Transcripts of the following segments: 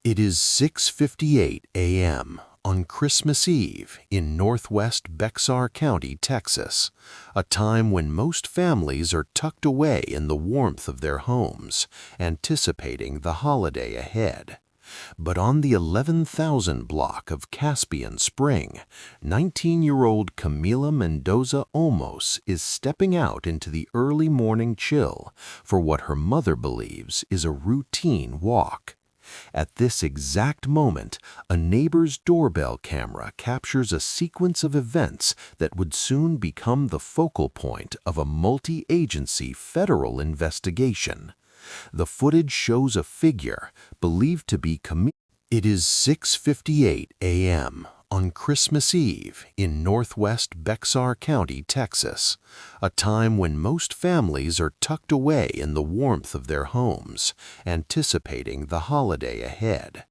It is 6:58 a.m. on Christmas Eve in northwest Bexar County, Texas, a time when most families are tucked away in the warmth of their homes, anticipating the holiday ahead. But on the 11,000 block of Caspian Spring, 19-year-old Camila Mendoza Olmos is stepping out into the early morning chill for what her mother believes is a routine walk. At this exact moment, a neighbor's doorbell camera captures a sequence of events that would soon become the focal point of a multi-agency federal investigation. The footage shows a figure believed to be Camila. It is 6:58 a.m. on Christmas Eve in northwest Bexar County, Texas, a time when most families are tucked away in the warmth of their homes, anticipating the holiday ahead.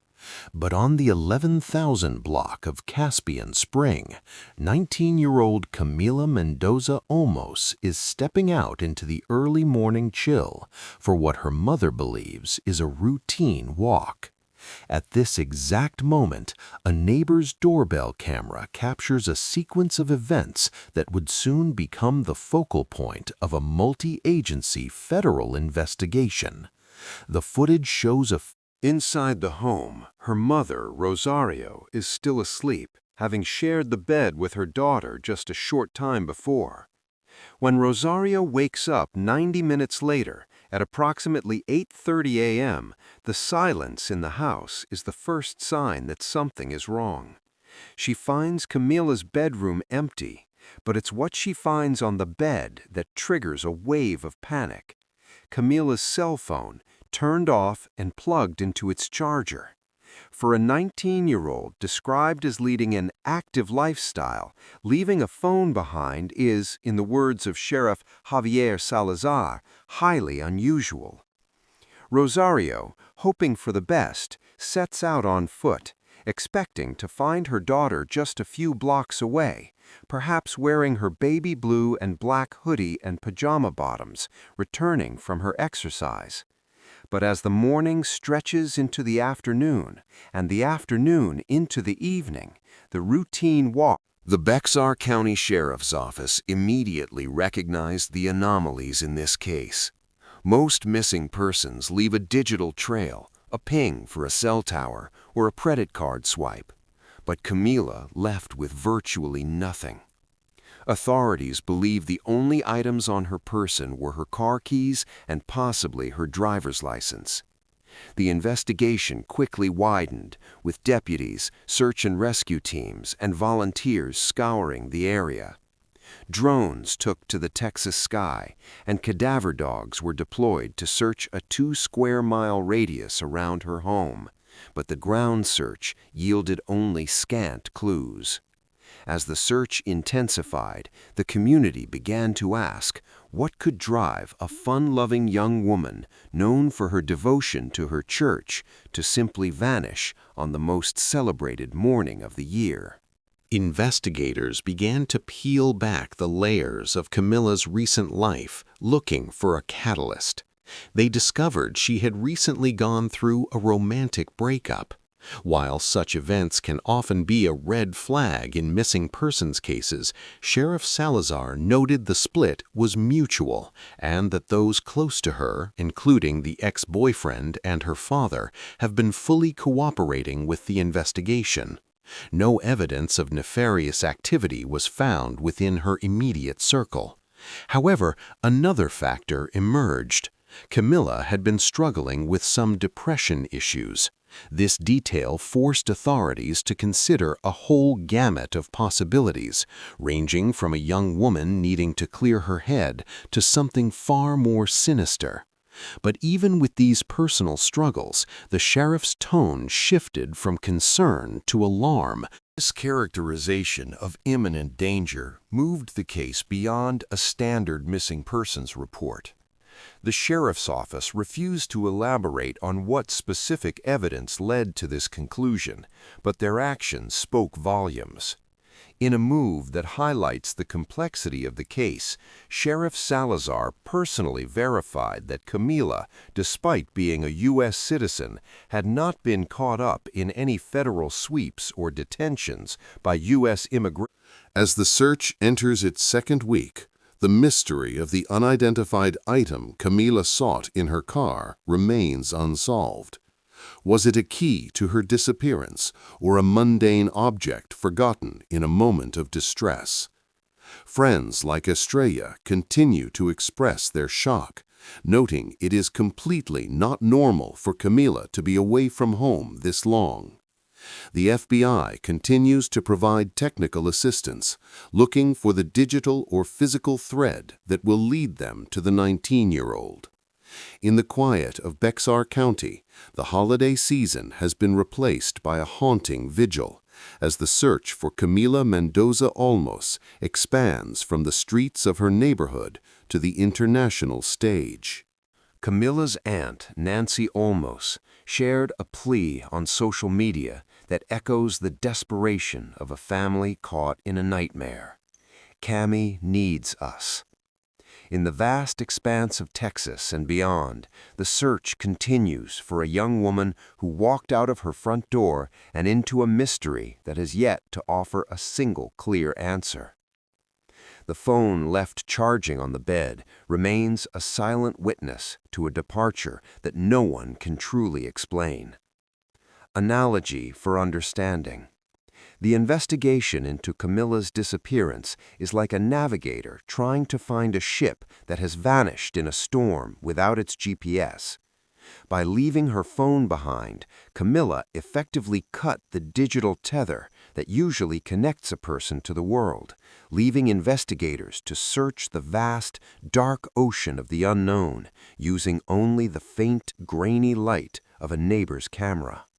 But on the 11,000 block of Caspian Spring, 19-year-old Camila Mendoza Olmos is stepping out into the early morning chill for what her mother believes is a routine walk. At this exact moment, a neighbor's doorbell camera captures a sequence of events that would soon become the focal point of a multi-agency federal investigation. The footage shows inside the home, her mother, Rosario, is still asleep, having shared the bed with her daughter just a short time before. When Rosario wakes up 90 minutes later, at approximately 8:30 a.m., the silence in the house is the first sign that something is wrong. She finds Camila's bedroom empty, but it's what she finds on the bed that triggers a wave of panic. Camila's cell phone, turned off and plugged into its charger. For a 19-year-old described as leading an active lifestyle, leaving a phone behind is, in the words of Sheriff Javier Salazar, highly unusual. Rosario, hoping for the best, sets out on foot, expecting to find her daughter just a few blocks away, perhaps wearing her baby blue and black hoodie and pajama bottoms, returning from her exercise. But as the morning stretches into the afternoon, and the afternoon into the evening, the routine walk. The Bexar County Sheriff's Office immediately recognized the anomalies in this case. Most missing persons leave a digital trail, a ping for a cell tower, or a credit card swipe. But Camila left with virtually nothing. Authorities believe the only items on her person were her car keys and possibly her driver's license. The investigation quickly widened, with deputies, search and rescue teams, and volunteers scouring the area. Drones took to the Texas sky, and cadaver dogs were deployed to search a 2-square-mile radius around her home, but the ground search yielded only scant clues. As the search intensified, the community began to ask what could drive a fun-loving young woman known for her devotion to her church to simply vanish on the most celebrated morning of the year. Investigators began to peel back the layers of Camila's recent life, looking for a catalyst. They discovered she had recently gone through a romantic breakup. While such events can often be a red flag in missing persons cases, Sheriff Salazar noted the split was mutual and that those close to her, including the ex-boyfriend and her father, have been fully cooperating with the investigation. No evidence of nefarious activity was found within her immediate circle. However, another factor emerged. Camila had been struggling with some depression issues. This detail forced authorities to consider a whole gamut of possibilities, ranging from a young woman needing to clear her head to something far more sinister. But even with these personal struggles, the sheriff's tone shifted from concern to alarm. This characterization of imminent danger moved the case beyond a standard missing persons report. The sheriff's office refused to elaborate on what specific evidence led to this conclusion, but their actions spoke volumes. In a move that highlights the complexity of the case, Sheriff Salazar personally verified that Camila, despite being a U.S. citizen, had not been caught up in any federal sweeps or detentions by U.S. immigration. As the search enters its second week, the mystery of the unidentified item Camila sought in her car remains unsolved. Was it a key to her disappearance or a mundane object forgotten in a moment of distress? Friends like Estrella continue to express their shock, noting it is completely not normal for Camila to be away from home this long. The FBI continues to provide technical assistance, looking for the digital or physical thread that will lead them to the 19-year-old. In the quiet of Bexar County, the holiday season has been replaced by a haunting vigil as the search for Camila Mendoza Olmos expands from the streets of her neighborhood to the international stage. Camila's aunt, Nancy Olmos, shared a plea on social media that echoes the desperation of a family caught in a nightmare. "Cammy needs us." In the vast expanse of Texas and beyond, the search continues for a young woman who walked out of her front door and into a mystery that has yet to offer a single clear answer. The phone left charging on the bed remains a silent witness to a departure that no one can truly explain. Analogy for understanding. The investigation into Camila's disappearance is like a navigator trying to find a ship that has vanished in a storm without its GPS. By leaving her phone behind, Camila effectively cut the digital tether that usually connects a person to the world, leaving investigators to search the vast, dark ocean of the unknown, using only the faint, grainy light of a neighbor's camera.